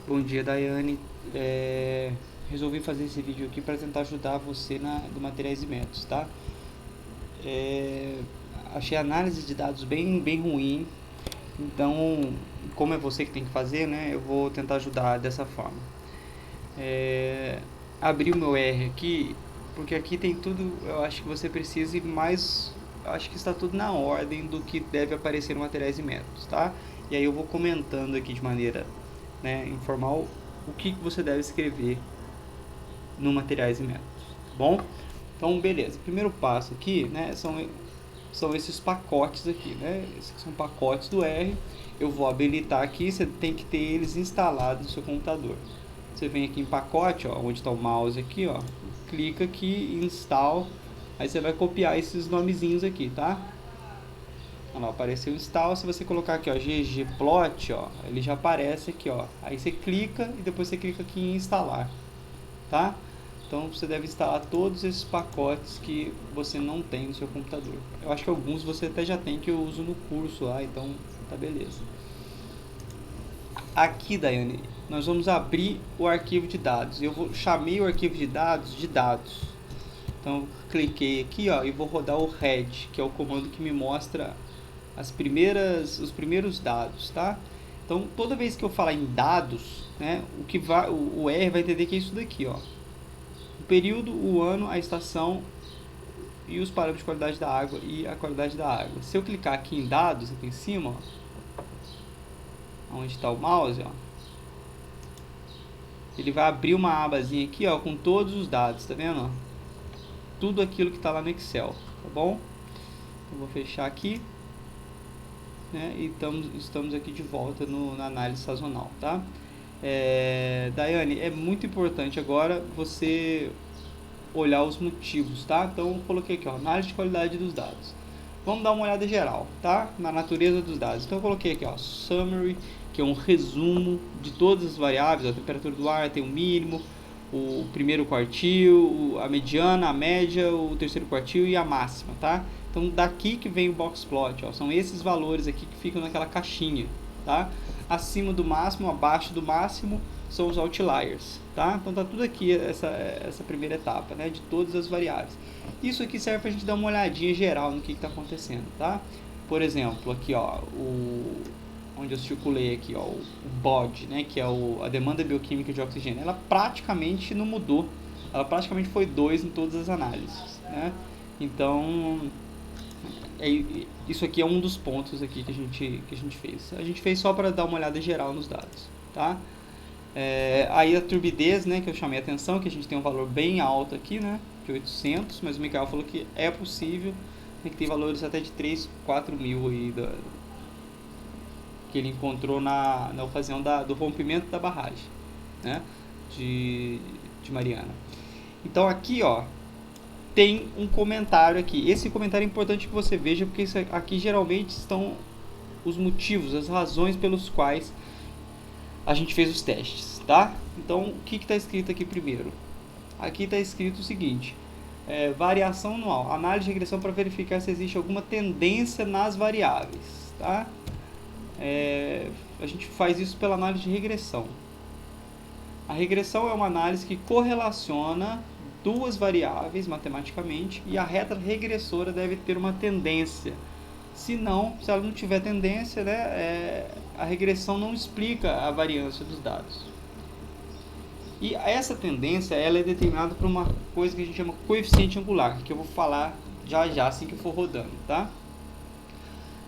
Bom dia, Daiane. Resolvi fazer esse vídeo aqui para tentar ajudar você do materiais e métodos, tá? Achei a análise de dados bem ruim, então, como é você que tem que fazer, né? Eu vou tentar ajudar dessa forma. Abri o meu R aqui, porque aqui tem tudo, eu acho que você precisa e mais, eu acho que está tudo na ordem do que deve aparecer no materiais e métodos, tá? E aí eu vou comentando aqui de maneira, né, informal o que você deve escrever no materiais e métodos, tá bom? Então, beleza. Primeiro passo aqui, né, são esses pacotes aqui, né? Esses são pacotes do R. Eu vou habilitar aqui, você tem que ter eles instalados no seu computador. Você vem aqui em pacote, ó, onde está o mouse aqui, ó, clica aqui, install, aí você vai copiar esses nomezinhos aqui, tá? Olha lá, apareceu install, se você colocar aqui, ó, ggplot, ó, ele já aparece aqui, ó. Aí você clica e depois você clica aqui em instalar, tá? Então você deve instalar todos esses pacotes que você não tem no seu computador. Eu acho que alguns você até já tem, que eu uso no curso lá, então tá beleza. Aqui, Daiane, nós vamos abrir o arquivo de dados. Chamei o arquivo de dados. Então cliquei aqui, ó, e vou rodar o head, que é o comando que me mostra os primeiros dados, tá? Então toda vez que eu falar em dados, né, o R vai entender que é isso daqui, ó. O período, o ano, a estação e os parâmetros de qualidade da água e a qualidade da água. Se eu clicar aqui em dados, aqui em cima, ó, onde está o mouse, ó, ele vai abrir uma abazinha aqui, ó, com todos os dados, tá vendo? Ó? Tudo aquilo que está lá no Excel, tá bom? Eu vou fechar aqui, né? E estamos aqui de volta na análise sazonal, tá? Daiane, é muito importante agora você olhar os motivos, tá? Então eu coloquei aqui, ó, análise de qualidade dos dados. Vamos dar uma olhada geral, tá? Na natureza dos dados. Então eu coloquei aqui, ó, summary, que é um resumo de todas as variáveis. A temperatura do ar tem o mínimo, o primeiro quartil, a mediana, a média, o terceiro quartil e a máxima, tá? Então daqui que vem o box plot, ó, são esses valores aqui que ficam naquela caixinha, tá? Acima do máximo, abaixo do máximo são os outliers, tá? Então tá tudo aqui essa primeira etapa, né, de todas as variáveis. Isso aqui serve para a gente dar uma olhadinha geral no que está acontecendo, tá? Por exemplo, aqui, ó, onde eu circulei aqui, ó, o BOD, né, que é a demanda bioquímica de oxigênio, ela praticamente não mudou, ela praticamente foi 2 em todas as análises, né? Então, isso aqui é um dos pontos aqui que a gente fez. A gente fez só para dar uma olhada geral nos dados, tá? Aí a turbidez, né, que eu chamei a atenção, que a gente tem um valor bem alto aqui, né, de 800, mas o Mikael falou que é possível, né, que tem valores até de 3, 4 mil aí que ele encontrou na ocasião do rompimento da barragem, né, de Mariana. Então aqui, ó, tem um comentário aqui. Esse comentário é importante que você veja, porque isso aqui geralmente estão os motivos, as razões pelos quais a gente fez os testes, tá? Então, o que está escrito aqui primeiro? Aqui está escrito o seguinte: variação anual, análise de regressão para verificar se existe alguma tendência nas variáveis, tá? A gente faz isso pela análise de regressão. A regressão é uma análise que correlaciona duas variáveis matematicamente e a reta regressora deve ter uma tendência. Se ela não tiver tendência, né, a regressão não explica a variância dos dados. E essa tendência ela é determinada por uma coisa que a gente chama coeficiente angular, que eu vou falar já assim que eu for rodando, tá?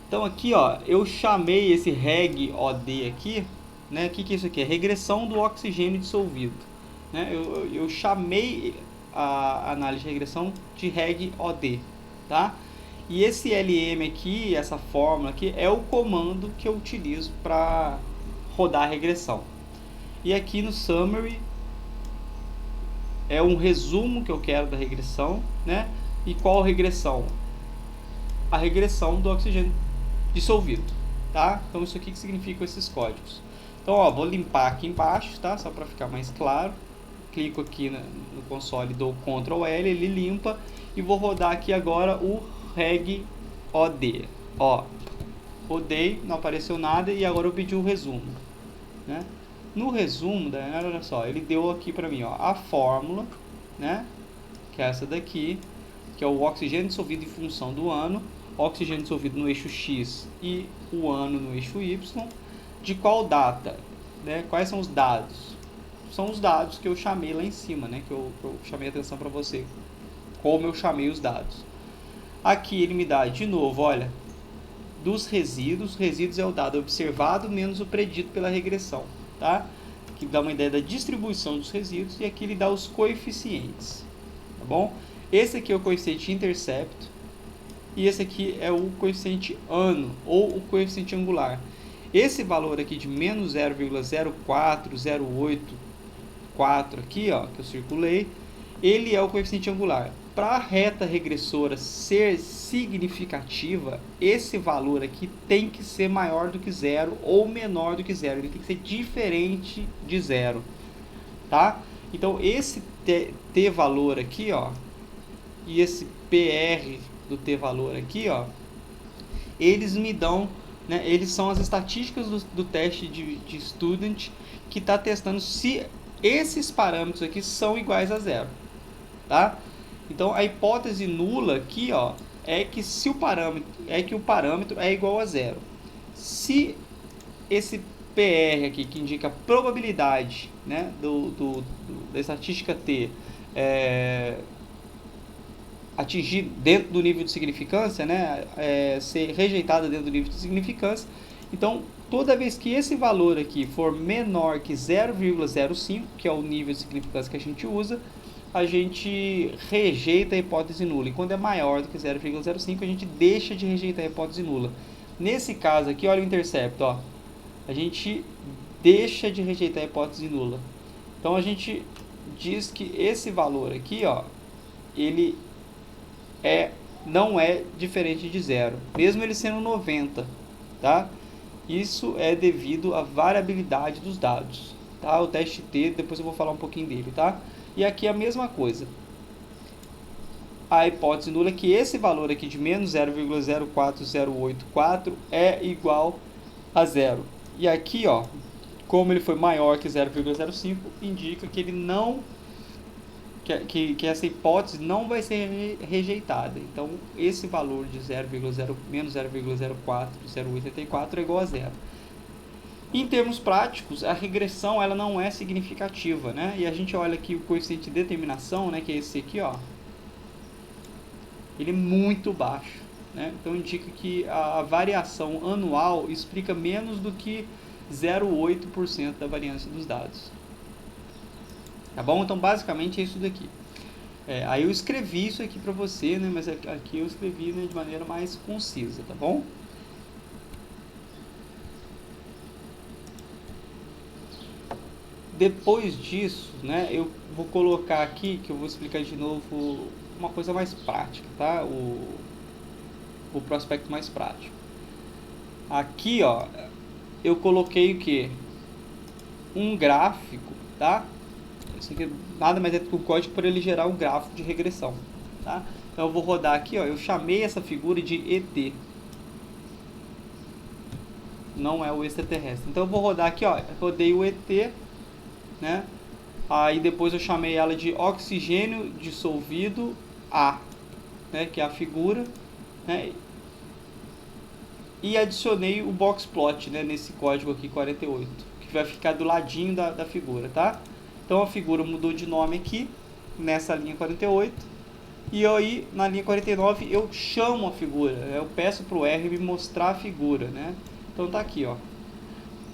Então aqui, ó, eu chamei esse reg OD aqui, né? O que é isso aqui? É regressão do oxigênio dissolvido, né? Eu chamei a análise de regressão de reg OD, tá? E esse LM aqui, essa fórmula aqui, é o comando que eu utilizo para rodar a regressão. E aqui no summary é um resumo que eu quero da regressão, né? E qual regressão? A regressão do oxigênio dissolvido, tá? Então isso aqui que significam esses códigos. Então, ó, vou limpar aqui embaixo, tá? Só para ficar mais claro. Clico aqui no console, dou Ctrl L, ele limpa e vou rodar aqui agora o reg OD. Ó, rodei, não apareceu nada e agora eu pedi o resumo, né? No resumo, olha só, ele deu aqui para mim, ó, a fórmula, né, que é essa daqui, que é o oxigênio dissolvido em função do ano, oxigênio dissolvido no eixo X e o ano no eixo Y, de qual data, né, quais são os dados? São os dados que eu chamei lá em cima, né, que eu chamei a atenção para você, como eu chamei os dados. Aqui ele me dá, de novo, olha, dos resíduos. Resíduos é o dado observado menos o predito pela regressão, tá? Que dá uma ideia da distribuição dos resíduos, e aqui ele dá os coeficientes, tá bom? Esse aqui é o coeficiente intercepto e esse aqui é o coeficiente ano ou o coeficiente angular. Esse valor aqui de menos 0,04084 aqui, ó, que eu circulei, ele é o coeficiente angular. Para a reta regressora ser significativa, esse valor aqui tem que ser maior do que zero ou menor do que zero. Ele tem que ser diferente de zero, tá? Então, esse t valor aqui, ó, e esse PR do t valor aqui, ó, eles me dão, né, eles são as estatísticas do teste de Student, que está testando se esses parâmetros aqui são iguais a zero, tá? Então, a hipótese nula aqui, ó, é que se o parâmetro é igual a zero. Se esse PR aqui, que indica a probabilidade, né, da estatística T atingir dentro do nível de significância, né, ser rejeitada dentro do nível de significância, então, toda vez que esse valor aqui for menor que 0,05, que é o nível de significância que a gente usa, a gente rejeita a hipótese nula. E quando é maior do que 0,05, a gente deixa de rejeitar a hipótese nula. Nesse caso aqui, olha o intercepto, ó. A gente deixa de rejeitar a hipótese nula. Então, a gente diz que esse valor aqui, ó, ele não é diferente de zero, mesmo ele sendo 90, tá? Isso é devido à variabilidade dos dados, tá? O teste T, depois eu vou falar um pouquinho dele, tá? E aqui a mesma coisa. A hipótese nula é que esse valor aqui de menos 0,04084 é igual a zero. E aqui, ó, como ele foi maior que 0,05, indica que ele não que essa hipótese não vai ser rejeitada. Então, esse valor de menos 0,04084 é igual a zero. Em termos práticos, a regressão ela não é significativa, né? E a gente olha aqui o coeficiente de determinação, né, que é esse aqui, ó. Ele é muito baixo, né? Então indica que a variação anual explica menos do que 0,8% da variância dos dados. Tá bom? Então basicamente é isso daqui. Aí eu escrevi isso aqui para você, né? Mas aqui eu escrevi, né, de maneira mais concisa, tá bom? Depois disso, né, eu vou colocar aqui, que eu vou explicar de novo uma coisa mais prática, tá? O prospecto mais prático. Aqui, ó, eu coloquei o que? Um gráfico, tá? Isso aqui nada mais é do que o código para ele gerar um gráfico de regressão, tá? Então eu vou rodar aqui, ó, eu chamei essa figura de ET. Não é o extraterrestre. Então eu vou rodar aqui, ó, rodei o ET, né? Aí depois eu chamei ela de oxigênio dissolvido A, né, que é a figura, né? E adicionei o box plot, né, nesse código aqui 48, que vai ficar do ladinho da figura, tá? Então a figura mudou de nome aqui nessa linha 48, e aí na linha 49 eu chamo a figura, eu peço para o R me mostrar a figura, né? Então tá aqui, ó.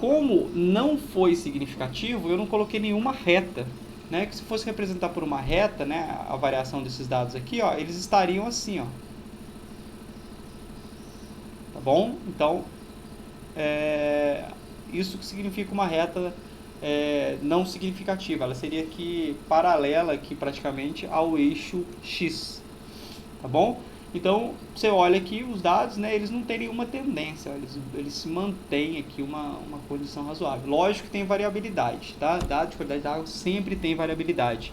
Como não foi significativo, eu não coloquei nenhuma reta, né? Que se fosse representar por uma reta, né, a variação desses dados aqui, ó, eles estariam assim, ó. Tá bom? Então, isso que significa uma reta não significativa. Ela seria aqui paralela aqui praticamente ao eixo X, tá bom? Então, você olha aqui os dados, né, eles não têm nenhuma tendência, eles se mantêm aqui uma condição razoável. Lógico que tem variabilidade, tá? Dados de qualidade de água sempre tem variabilidade.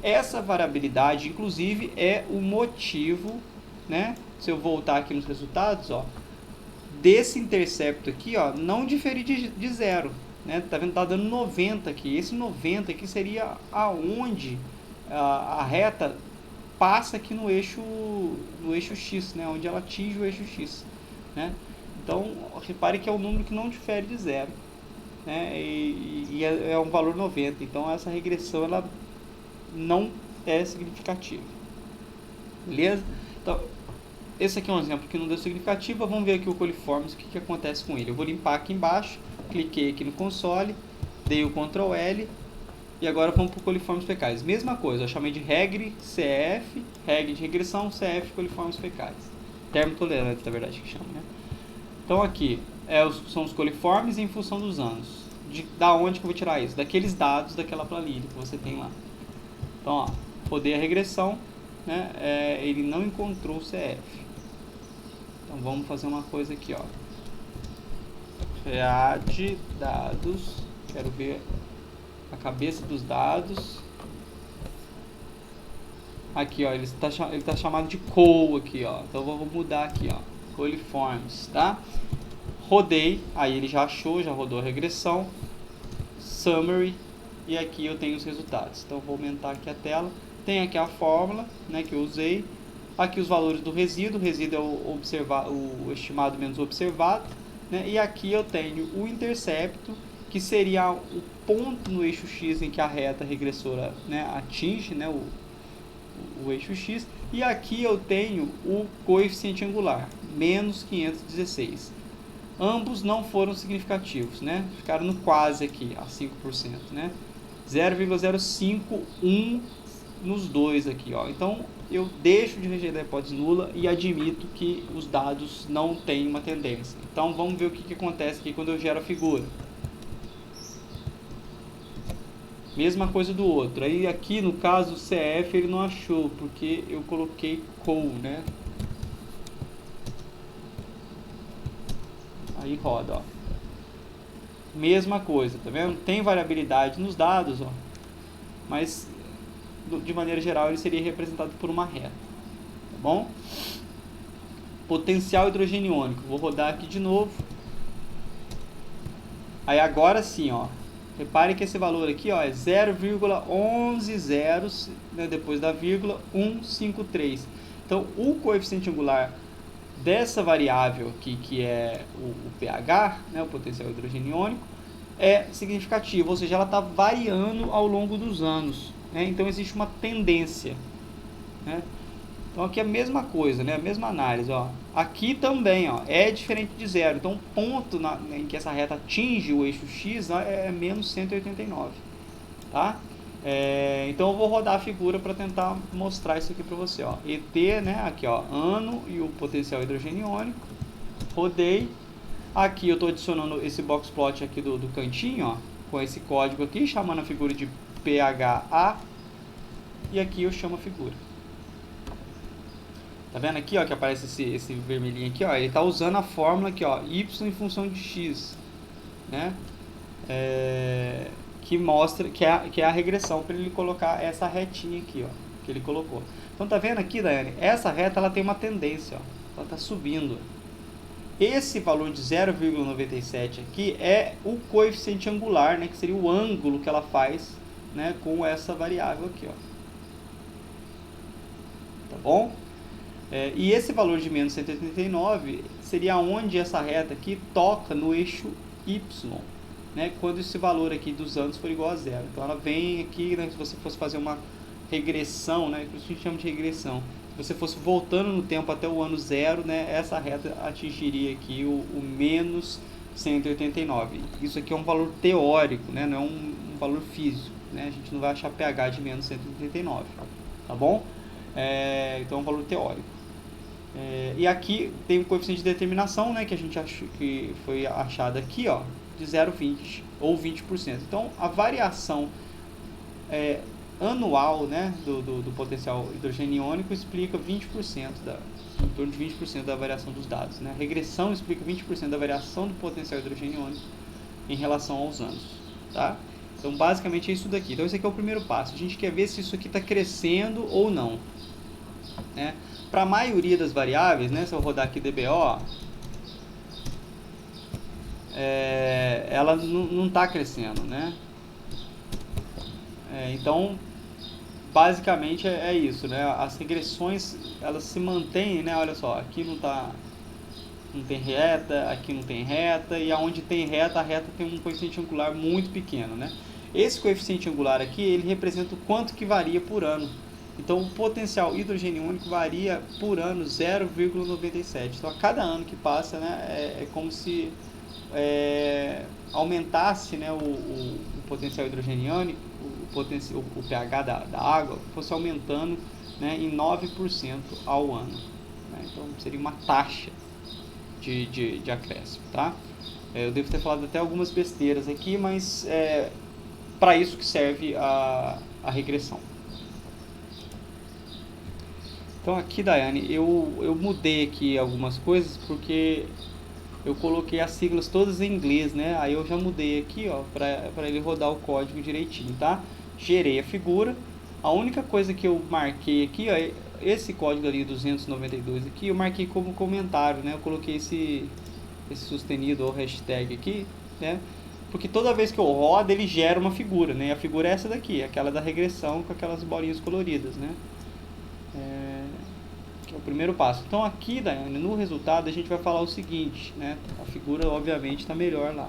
Essa variabilidade, inclusive, é o motivo, né, se eu voltar aqui nos resultados, ó, desse intercepto aqui, ó, não diferir de zero, né? Tá vendo? Tá dando 90 aqui. Esse 90 aqui seria aonde a reta passa aqui no eixo X, né? Onde ela atinge o eixo X, né? Então, repare que é um número que não difere de zero, né? E é um valor 90. Então, essa regressão ela não é significativa. Beleza? Então, esse aqui é um exemplo que não deu significativa. Vamos ver aqui o coliformes, o que acontece com ele. Eu vou limpar aqui embaixo, cliquei aqui no console, dei o Ctrl L e agora vamos para o coliformes fecais. Mesma coisa, eu chamei de regre CF, regra de regressão, CF coliformes fecais. Termo tolerante, na verdade, que chama, né? Então aqui são os coliformes em função dos anos. Da onde que eu vou tirar isso? Daqueles dados daquela planilha que você tem lá. Então, ó, rodei a regressão, né? Ele não encontrou o CF. Então vamos fazer uma coisa aqui, ó. Read dados. Quero ver a cabeça dos dados. Aqui, ó, ele tá chamado de col aqui, ó. Então eu vou mudar aqui, ó. Coliformes, tá? Rodei, aí ele já achou, já rodou a regressão. Summary, e aqui eu tenho os resultados. Então eu vou aumentar aqui a tela. Tem aqui a fórmula, né, que eu usei. Aqui os valores do resíduo. O resíduo é o estimado menos o observado, né? E aqui eu tenho o intercepto, que seria o ponto no eixo X em que a reta regressora, né, atinge, né, o eixo X. E aqui eu tenho o coeficiente angular, menos 516. Ambos não foram significativos, né? Ficaram no quase aqui, a 5%, né? 0,051 nos dois aqui, ó. Então, eu deixo de rejeitar a hipótese nula e admito que os dados não têm uma tendência. Então, vamos ver o que acontece aqui quando eu gero a figura. Mesma coisa do outro. Aí, aqui, no caso, o CF, ele não achou, porque eu coloquei col, né? Aí roda, ó. Mesma coisa, tá vendo? Tem variabilidade nos dados, ó. Mas, de maneira geral, ele seria representado por uma reta. Tá bom? Potencial hidrogênio iônico. Vou rodar aqui de novo. Aí agora sim, ó. Repare que esse valor aqui, ó, é 0,11 zeros, né, depois da vírgula, 153. Então, o coeficiente angular dessa variável aqui, que é o pH, né, o potencial hidrogênio iônico, é significativo, ou seja, ela está variando ao longo dos anos, né? Então existe uma tendência, né? Então aqui é a mesma coisa, né? A mesma análise, ó. Aqui também, ó, é diferente de zero. Então o ponto em que essa reta atinge o eixo X, ó, é menos 189, tá? Então eu vou rodar a figura para tentar mostrar isso aqui para você, ó. ET, né? Aqui, ó, ano e o potencial hidrogênio iônico. Rodei. Aqui eu estou adicionando esse box plot aqui do cantinho, ó, com esse código aqui, chamando a figura de PHA. E aqui eu chamo a figura. Tá vendo aqui, ó, que aparece esse vermelhinho aqui, ó. Ele está usando a fórmula aqui, ó, y em função de x, né? Que mostra que é a regressão para ele colocar essa retinha aqui, ó, que ele colocou. Então tá vendo aqui, Daiane? Essa reta ela tem uma tendência, ó, ela está subindo. Esse valor de 0,97 aqui é o coeficiente angular, né, que seria o ângulo que ela faz, né, com essa variável aqui, ó. Tá bom? E esse valor de menos 189 seria onde essa reta aqui toca no eixo Y, né, quando esse valor aqui dos anos for igual a zero. Então ela vem aqui, né, se você fosse fazer uma regressão, né, que a gente chama de regressão, se você fosse voltando no tempo até o ano zero, né, essa reta atingiria aqui o menos 189. Isso aqui é um valor teórico, né, não é um valor físico, né, a gente não vai achar pH de menos 189, tá bom? Então é um valor teórico. E aqui tem o coeficiente de determinação, né, que a gente achou que foi achado aqui, ó, de 0,20 ou 20%. Então a variação anual, né, do potencial hidrogênio iônico explica 20%, em torno de 20% da variação dos dados, né? A regressão explica 20% da variação do potencial hidrogênio iônico em relação aos anos, tá? Então basicamente é isso daqui. Então esse aqui é o primeiro passo. A gente quer ver se isso aqui está crescendo ou não, né? Para a maioria das variáveis, né, se eu rodar aqui DBO, ela não está crescendo, né? Então, basicamente é isso, né? As regressões, elas se mantêm, né? Olha só, aqui não tem reta, aqui não tem reta, e aonde tem reta, a reta tem um coeficiente angular muito pequeno, né? Esse coeficiente angular aqui, ele representa o quanto que varia por ano. Então, o potencial hidrogênio único varia por ano 0,97. Então, a cada ano que passa, né, é como se aumentasse, né, o potencial hidrogeniônico, o pH da água, fosse aumentando, né, em 9% ao ano. Né? Então, seria uma taxa de acréscimo, tá? Eu devo ter falado até algumas besteiras aqui, mas para isso que serve a regressão. Então aqui, Daiane, eu mudei aqui algumas coisas porque eu coloquei as siglas todas em inglês, né? Aí eu já mudei aqui, ó, para ele rodar o código direitinho, tá? Gerei a figura. A única coisa que eu marquei aqui, ó, esse código ali 292 aqui, eu marquei como comentário, né? Eu coloquei esse sustenido ou hashtag aqui, né? Porque toda vez que eu rodo, ele gera uma figura, né? A figura é essa daqui, aquela da regressão com aquelas bolinhas coloridas, né? Que é o primeiro passo. Então aqui, Daiane, no resultado a gente vai falar o seguinte, né? A figura obviamente está melhor lá.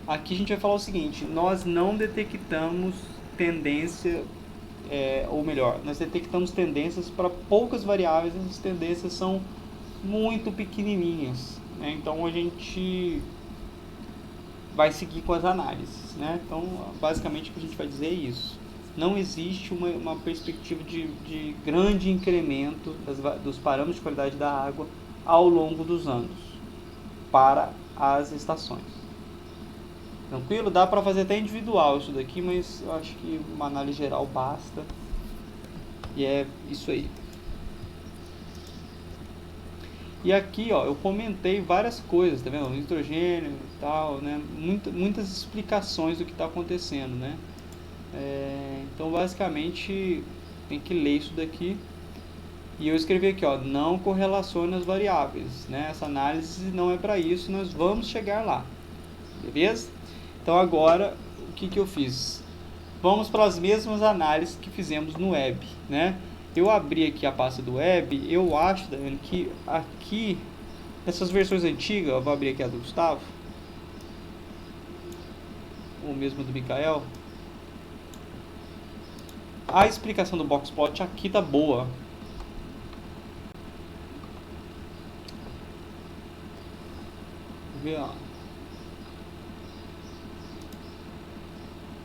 Aqui a gente vai falar o seguinte: nós não detectamos tendência, ou melhor, nós detectamos tendências para poucas variáveis. As tendências são muito pequenininhas, né? Então a gente vai seguir com as análises, né? Então basicamente o que a gente vai dizer é isso. Não existe uma perspectiva de grande incremento dos parâmetros de qualidade da água ao longo dos anos para as estações. Tranquilo? Dá para fazer até individual isso daqui, mas eu acho que uma análise geral basta. E é isso aí. E aqui, ó, eu comentei várias coisas, tá vendo? Nitrogênio e tal, né? Muitas explicações do que está acontecendo, né? Então basicamente tem que ler isso daqui. E eu escrevi aqui, ó, não correlacione as variáveis, né? Essa análise não é para isso, nós vamos chegar lá, beleza? Então agora o que eu fiz? Vamos para as mesmas análises que fizemos no web, né? Eu abri aqui a pasta do web. Eu acho, Daniel, que aqui nessas versões antigas, eu vou abrir aqui a do Gustavo ou mesmo do Mikael. A explicação do boxplot aqui tá boa. Vou ver, ó.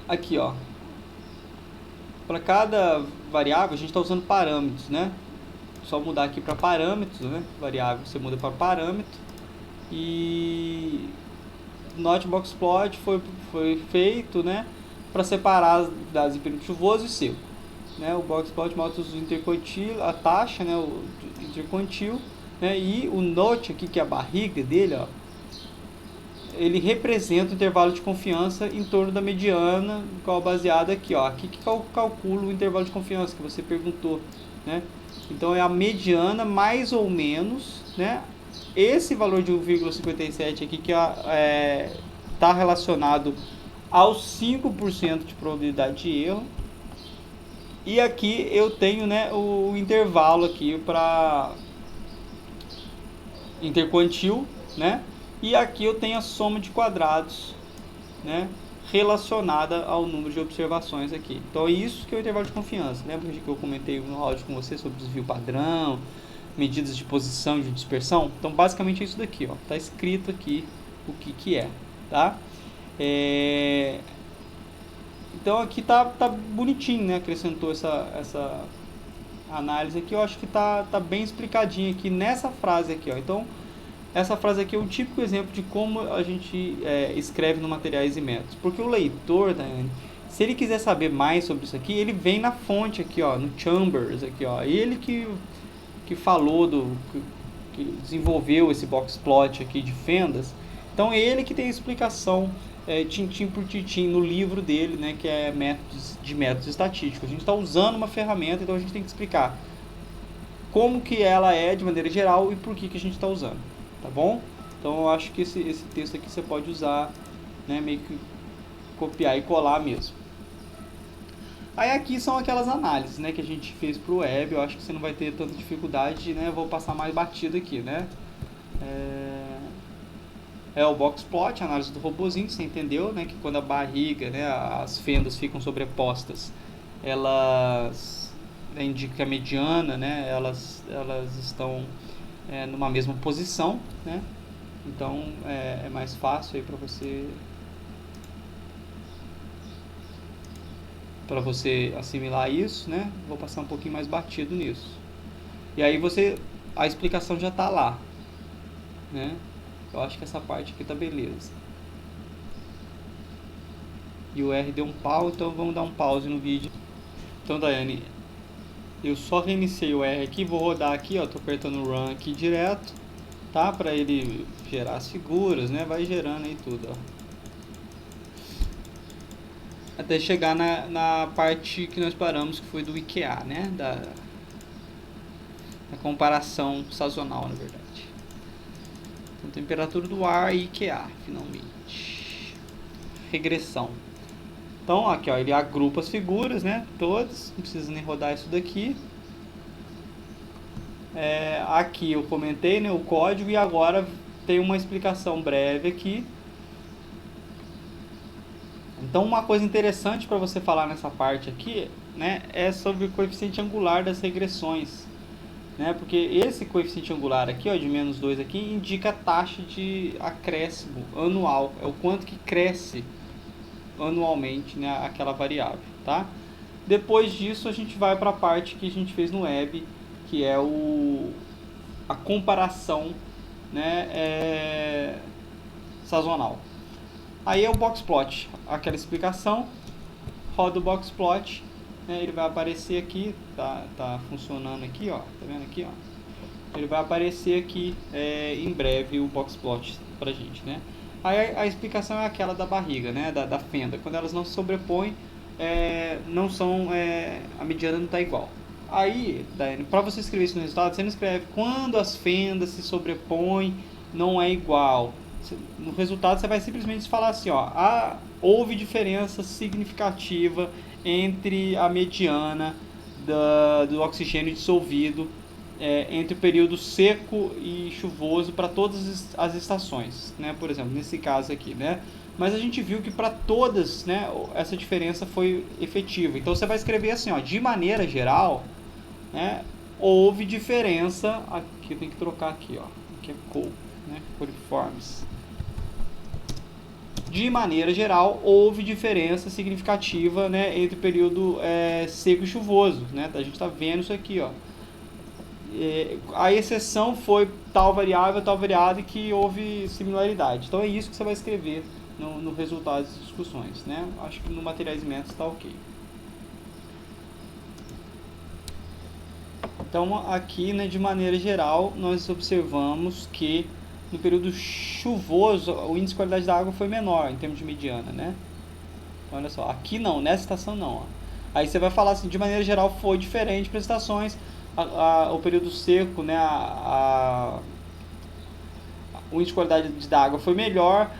Aqui, ó. Para cada variável a gente está usando parâmetros, né? Só mudar aqui para parâmetros, né? Variável você muda para parâmetro. E o Not Boxplot foi feito, né, para separar dados em período chuvoso e seco. Né? O boxplot mostra os interquantil, a taxa, né, o interquantil, né, e o note aqui, que é a barriga dele, ó, ele representa o intervalo de confiança em torno da mediana, qual baseado aqui, ó, aqui que calcula o intervalo de confiança que você perguntou, né? Então é a mediana mais ou menos, né? Esse valor de 1,57 aqui que está relacionado aos 5% de probabilidade de erro. E aqui eu tenho, né, o intervalo aqui para interquantil, né? E aqui eu tenho a soma de quadrados, né, relacionada ao número de observações aqui. Então é isso que é o intervalo de confiança. Lembra que eu comentei no áudio com você sobre desvio padrão, medidas de posição e de dispersão? Então basicamente é isso daqui, ó. Tá escrito aqui o que é, tá? Então aqui tá bonitinho, né? Acrescentou essa análise aqui. Eu acho que tá bem explicadinho aqui nessa frase aqui, ó. Então essa frase aqui é um típico exemplo de como a gente escreve no materiais e métodos. Porque o leitor, Daiane, se ele quiser saber mais sobre isso aqui, ele vem na fonte aqui, ó, no Chambers aqui, ó. Ele que falou que desenvolveu esse boxplot aqui de fendas. Então é ele que tem a explicação tintim por tintim no livro dele, né, que é métodos estatísticos. A gente está usando uma ferramenta, então a gente tem que explicar como que ela é de maneira geral e por que a gente está usando, tá bom? Então eu acho que esse texto aqui você pode usar, né, meio que copiar e colar mesmo. Aí aqui são aquelas análises, né, que a gente fez para o web. Eu acho que você não vai ter tanta dificuldade, né? Eu vou passar mais batido aqui, né? O boxplot, a análise do robozinho, que você entendeu, né? Que quando a barriga, né, as fendas ficam sobrepostas, elas indicam a mediana, né? Elas estão numa mesma posição, né? Então é mais fácil aí para você assimilar isso, né? Vou passar um pouquinho mais batido nisso. E aí a explicação já está lá, né? Eu acho que essa parte aqui tá beleza. E o R deu um pau, então vamos dar um pause no vídeo. Então, Daiane, eu só reiniciei o R aqui, vou rodar aqui, ó, tô apertando o Run aqui direto, tá? Para ele gerar as figuras, né? Vai gerando aí tudo, ó. Até chegar na parte que nós paramos, que foi do IKEA, né? Da comparação sazonal, na verdade. Então, temperatura do ar e IKEA, finalmente. Regressão. Então, aqui, ó, ele agrupa as figuras, né? Todas, não precisa nem rodar isso daqui. Aqui eu comentei, né, o código, e agora tem uma explicação breve aqui. Então, uma coisa interessante para você falar nessa parte aqui, né, é sobre o coeficiente angular das regressões, né? Porque esse coeficiente angular aqui, ó, de -2 aqui, indica a taxa de acréscimo anual, é o quanto que cresce anualmente, né, aquela variável, tá? Depois disso a gente vai para a parte que a gente fez no web, que é a comparação, né, sazonal. Aí é o boxplot, aquela explicação, roda o boxplot, né, ele vai aparecer aqui, tá funcionando aqui, ó, tá vendo aqui, ó? Ele vai aparecer aqui em breve o boxplot pra gente, né? Aí a explicação é aquela da barriga, né, da fenda. Quando elas não se sobrepõem, não são, a mediana não está igual. Aí, para você escrever isso no resultado, você não escreve quando as fendas se sobrepõem, não é igual. No resultado você vai simplesmente falar assim, ó, houve diferença significativa entre a mediana do oxigênio dissolvido entre o período seco e chuvoso para todas as estações, né? Por exemplo, nesse caso aqui, né? Mas a gente viu que para todas, né, essa diferença foi efetiva. Então você vai escrever assim, ó, de maneira geral, né, houve diferença. Aqui eu tenho que trocar aqui, ó, aqui é col, né, coliformes. De maneira geral, houve diferença significativa, né, entre o período seco e chuvoso, né? A gente está vendo isso aqui, ó. A exceção foi tal variável e que houve similaridade. Então é isso que você vai escrever no resultado das discussões, né? Acho que no materiais e métodos está ok. Então aqui, né, de maneira geral, nós observamos que no período chuvoso o índice de qualidade da água foi menor em termos de mediana, né? Então, olha só, aqui não, nessa estação não, ó. Aí você vai falar assim, de maneira geral foi diferente para as estações. O período seco, né, o índice de qualidade da água foi melhor,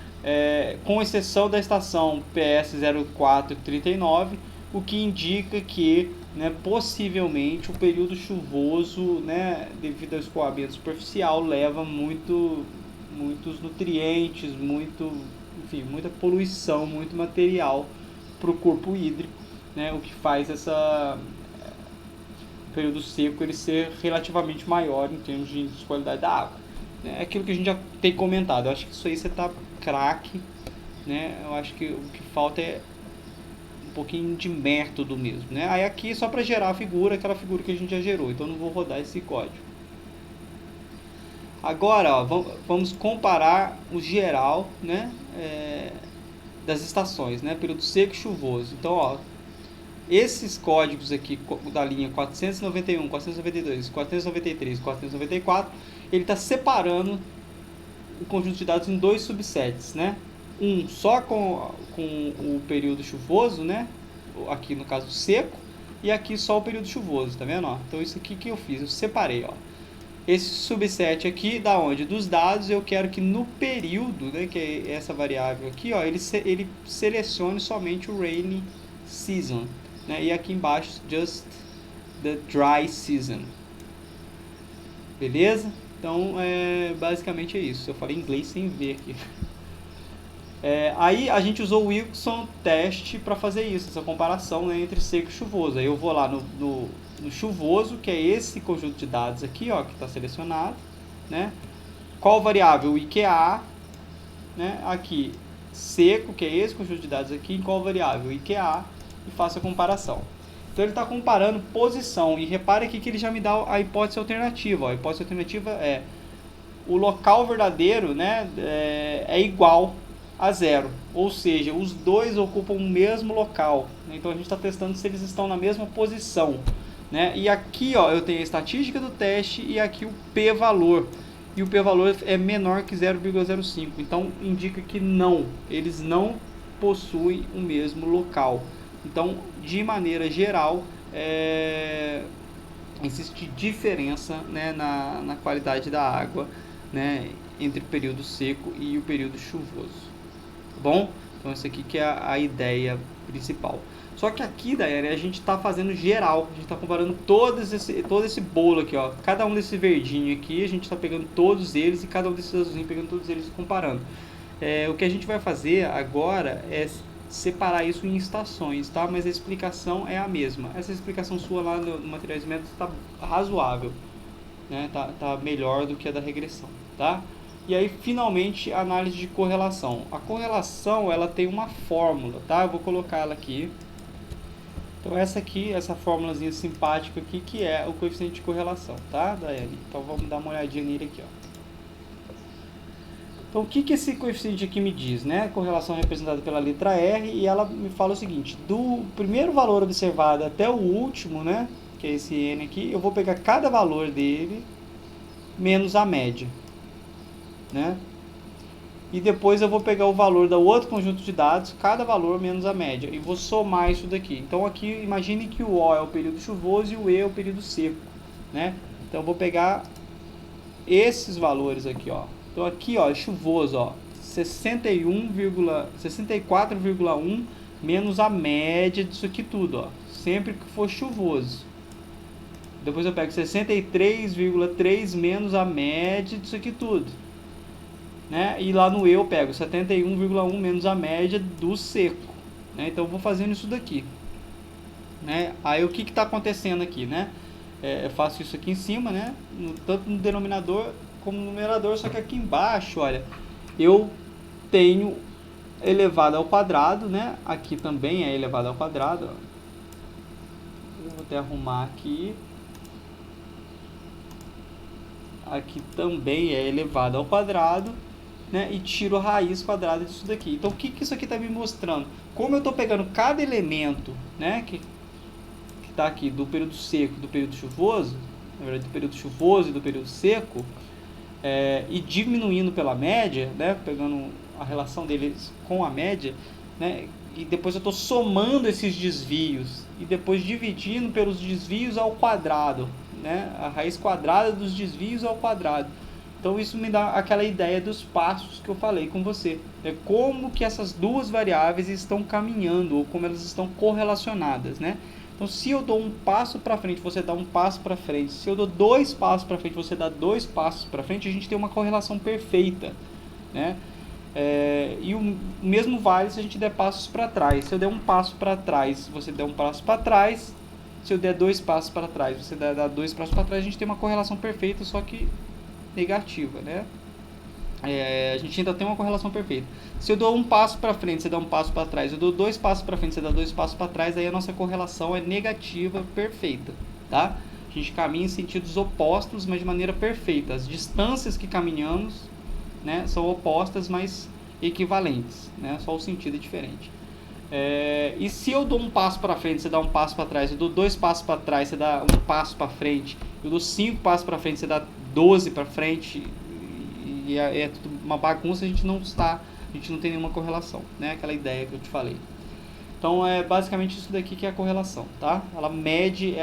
com exceção da estação PS 0439, o que indica que, né, possivelmente o período chuvoso, né, devido ao escoamento superficial, leva muitos nutrientes, enfim, muita poluição, muito material para o corpo hídrico, né, o que faz período seco ele ser relativamente maior em termos de qualidade da água. É aquilo que a gente já tem comentado. Eu acho que isso aí você tá craque, né? Eu acho que o que falta é um pouquinho de método mesmo, né? Aí aqui só para gerar a figura, aquela figura que a gente já gerou. Então não vou rodar esse código. Agora, ó, vamos comparar o geral, né? Das estações, né? Período seco e chuvoso. Então, ó, esses códigos aqui da linha 491, 492, 493, 494, ele está separando o conjunto de dados em dois subsets, né? Um só com o período chuvoso, né? Aqui no caso seco, e aqui só o período chuvoso, tá vendo? Ó? Então isso aqui que eu fiz, eu separei, ó. Esse subset aqui, da onde? Dos dados, eu quero que no período, né, que é essa variável aqui, ó, ele selecione somente o rainy season, né, e aqui embaixo, just the dry season. Beleza? Então, basicamente é isso. Eu falei inglês sem ver aqui. Aí a gente usou o Wilson teste para fazer isso, essa comparação, né, entre seco e chuvoso. Aí eu vou lá no chuvoso, que é esse conjunto de dados aqui, ó, que está selecionado, né? Qual variável? O IQA, né? Aqui seco, que é esse conjunto de dados aqui, em qual variável? O IQA, e faço a comparação. Então ele está comparando posição, e repare aqui que ele já me dá a hipótese alternativa. Ó. A hipótese alternativa é o local verdadeiro, né, é igual a zero, ou seja, os dois ocupam o mesmo local. Então a gente está testando se eles estão na mesma posição, né? E aqui, ó, eu tenho a estatística do teste e aqui o p-valor, e o p-valor é menor que 0,05, então indica que não, eles não possuem o mesmo local. Então, de maneira geral, existe diferença, né, na qualidade da água, né, entre o período seco e o período chuvoso. Bom, então essa aqui que é a ideia principal. Só que aqui, Daiane, a gente está fazendo geral, a gente está comparando todo esse bolo aqui, ó. Cada um desse verdinho aqui, a gente está pegando todos eles, e cada um desses azulzinhos pegando todos eles e comparando. O que a gente vai fazer agora é separar isso em estações, tá? Mas a explicação é a mesma. Essa explicação sua lá no Materiais e Métodos está razoável, né? Tá melhor do que a da regressão, tá? E aí, finalmente, a análise de correlação. A correlação, ela tem uma fórmula, tá? Eu vou colocar ela aqui. Então, essa fórmulazinha simpática aqui, que é o coeficiente de correlação, tá, Daiane? Então, vamos dar uma olhadinha nele aqui, ó. Então, o que esse coeficiente aqui me diz, né? Correlação representada pela letra R, e ela me fala o seguinte: do primeiro valor observado até o último, né? Que é esse N aqui, eu vou pegar cada valor dele menos a média, né? E depois eu vou pegar o valor do outro conjunto de dados, cada valor menos a média, e vou somar isso daqui. Então aqui, imagine que o O é o período chuvoso e o E é o período seco, né? Então eu vou pegar esses valores aqui, ó. Então aqui, ó, chuvoso, ó, 64,1 menos a média disso aqui tudo, ó, sempre que for chuvoso. Depois eu pego 63,3 menos a média disso aqui tudo, né? E lá no E eu pego 71,1 menos a média do seco, né? Então eu vou fazendo isso daqui, né? Aí o que está acontecendo aqui, né? Eu faço isso aqui em cima, né? Tanto no denominador como no numerador, só que aqui embaixo, olha, eu tenho elevado ao quadrado, né? Aqui também é elevado ao quadrado, ó. Eu vou até arrumar aqui. Aqui também é elevado ao quadrado, né? E tiro a raiz quadrada disso daqui. Então, o que isso aqui está me mostrando? Como eu estou pegando cada elemento, né? Que está aqui do período seco e do período chuvoso, na verdade, do período chuvoso e do período seco, e diminuindo pela média, né? Pegando a relação deles com a média, né? E depois eu estou somando esses desvios e depois dividindo pelos desvios ao quadrado, né? A raiz quadrada dos desvios ao quadrado. Então isso me dá aquela ideia dos passos que eu falei com você. Como que essas duas variáveis estão caminhando, ou como elas estão correlacionadas, né? Então se eu dou um passo para frente, você dá um passo para frente. Se eu dou 2 passos para frente, você dá 2 passos para frente, a gente tem uma correlação perfeita, né? E o mesmo vale se a gente der passos para trás. Se eu der um passo para trás, você der um passo para trás. Se eu der 2 passos para trás, você dá 2 passos para trás, a gente tem uma correlação perfeita, só que negativa, né? A gente ainda tem uma correlação perfeita. Se eu dou um passo para frente, você dá um passo para trás. Eu dou 2 passos para frente, você dá 2 passos para trás. Aí a nossa correlação é negativa perfeita, tá? A gente caminha em sentidos opostos, mas de maneira perfeita. As distâncias que caminhamos, né, são opostas, mas equivalentes, né? Só o sentido é diferente. E se eu dou um passo para frente, você dá um passo para trás. Eu dou 2 passos para trás, você dá um passo para frente. Eu dou 5 passos para frente, você dá 12 para frente. E é tudo uma bagunça, a gente não tem nenhuma correlação, né? Aquela ideia que eu te falei. Então é basicamente isso daqui que é a correlação, tá? Ela mede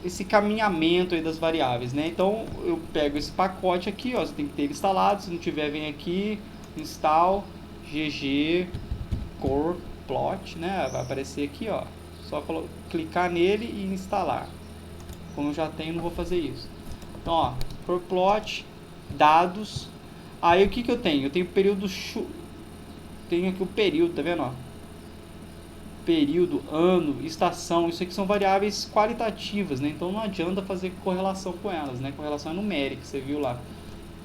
esse caminhamento aí das variáveis, né? Então eu pego esse pacote aqui, ó, você tem que ter ele instalado, se não tiver, vem aqui, install gg core plot, né? Vai aparecer aqui, ó, só clicar nele e instalar. Como eu já tenho, não vou fazer isso. Então, ó, core plot, dados, aí o que que eu tenho? Eu tenho período, tenho aqui o período, tá vendo, ó? Período, ano, estação, isso aqui são variáveis qualitativas, né? Então não adianta fazer correlação com elas, né? Correlação é numérica, você viu lá,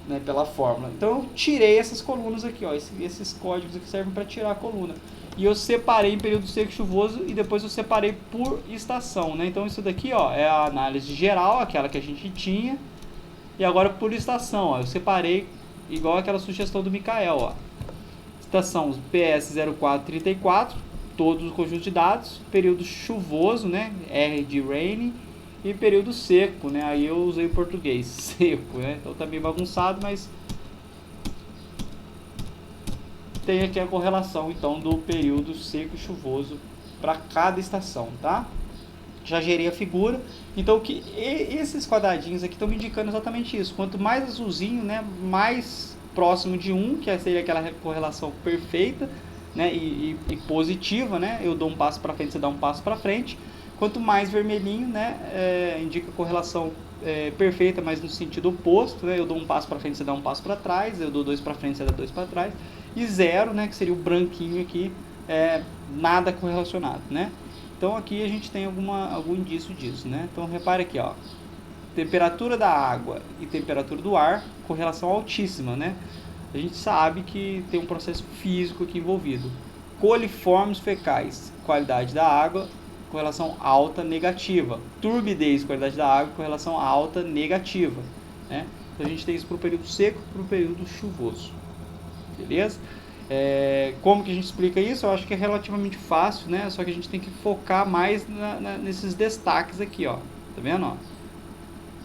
né? Pela fórmula. Então eu tirei essas colunas aqui, ó. Esses códigos aqui servem para tirar a coluna. E eu separei em período seco e chuvoso e depois eu separei por estação, né? Então isso daqui, ó, é a análise geral, aquela que a gente tinha. E agora por estação, ó, eu separei igual aquela sugestão do Mikael, ó. Estação PS0434, todos os conjuntos de dados, período chuvoso, né, R de rainy, e período seco, né, aí eu usei o português, seco, né, então tá meio bagunçado, mas tem aqui a correlação, então, do período seco e chuvoso para cada estação, tá? Já gerei a figura, então que esses quadradinhos aqui estão me indicando exatamente isso, quanto mais azulzinho, né, mais próximo de 1, que seria aquela correlação perfeita, né, e positiva, né, eu dou um passo para frente, você dá um passo para frente. Quanto mais vermelhinho, né, indica correlação perfeita, mas no sentido oposto, né, eu dou um passo para frente, você dá um passo para trás, eu dou 2 para frente, você dá 2 para trás, e 0, né, que seria o branquinho aqui, nada correlacionado, né. Então aqui a gente tem algum indício disso, né. Então repare aqui, ó, temperatura da água e temperatura do ar, correlação altíssima, né. A gente sabe que tem um processo físico aqui envolvido. Coliformes fecais, qualidade da água, correlação alta negativa. Turbidez, qualidade da água, correlação alta negativa, né? Então a gente tem isso para o período seco e para o período chuvoso. Beleza? Como que a gente explica isso? Eu acho que é relativamente fácil, né? Só que a gente tem que focar mais nesses destaques aqui, ó. Tá vendo, ó?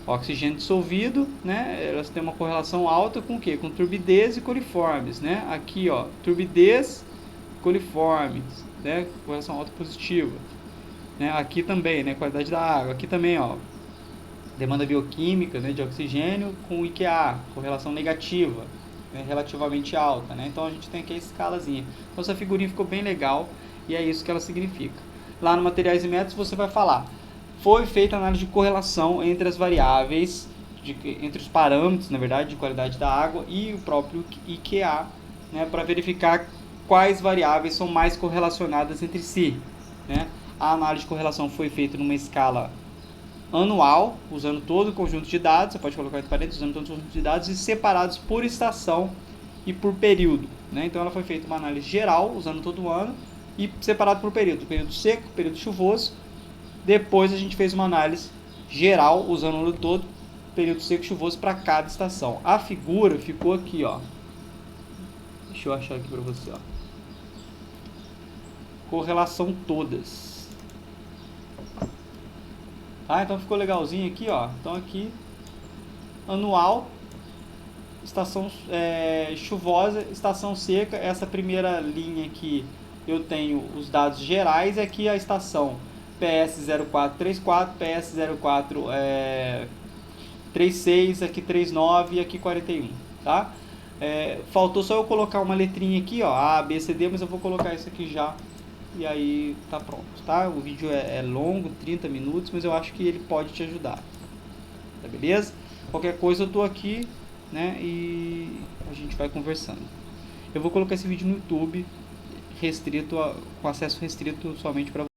Oxigênio dissolvido, né, elas têm uma correlação alta com o quê? Com turbidez e coliformes, né? Aqui, ó, turbidez, coliformes, né, correlação alta positiva, né? Aqui também, né, qualidade da água. Aqui também, ó, demanda bioquímica, né, de oxigênio com IQA, correlação negativa, né, relativamente alta, né? Então a gente tem aqui a escalazinha. Então essa figurinha ficou bem legal e é isso que ela significa. Lá no materiais e métodos você vai falar: foi feita a análise de correlação entre as variáveis, entre os parâmetros, na verdade, de qualidade da água e o próprio IQA, né, para verificar quais variáveis são mais correlacionadas entre si, né. A análise de correlação foi feita numa escala anual, usando todo o conjunto de dados, você pode colocar entre parênteses, usando todo o conjunto de dados, e separados por estação e por período, né. Então ela foi feita uma análise geral, usando todo o ano, e separado por período seco, período chuvoso. Depois a gente fez uma análise geral, usando o ano todo, período seco e chuvoso para cada estação. A figura ficou aqui, ó. Deixa eu achar aqui para você, ó. Correlação todas. Tá? Então ficou legalzinho aqui, ó. Então aqui, anual, estação chuvosa, estação seca. Essa primeira linha aqui eu tenho os dados gerais, e aqui a estação PS0434, PS0436, aqui 39 e aqui 41, tá? Faltou só eu colocar uma letrinha aqui, ó, A, B, C, D, mas eu vou colocar isso aqui já e aí tá pronto, tá? O vídeo é longo, 30 minutos, mas eu acho que ele pode te ajudar, tá beleza? Qualquer coisa eu tô aqui, né, e a gente vai conversando. Eu vou colocar esse vídeo no YouTube, com acesso restrito somente para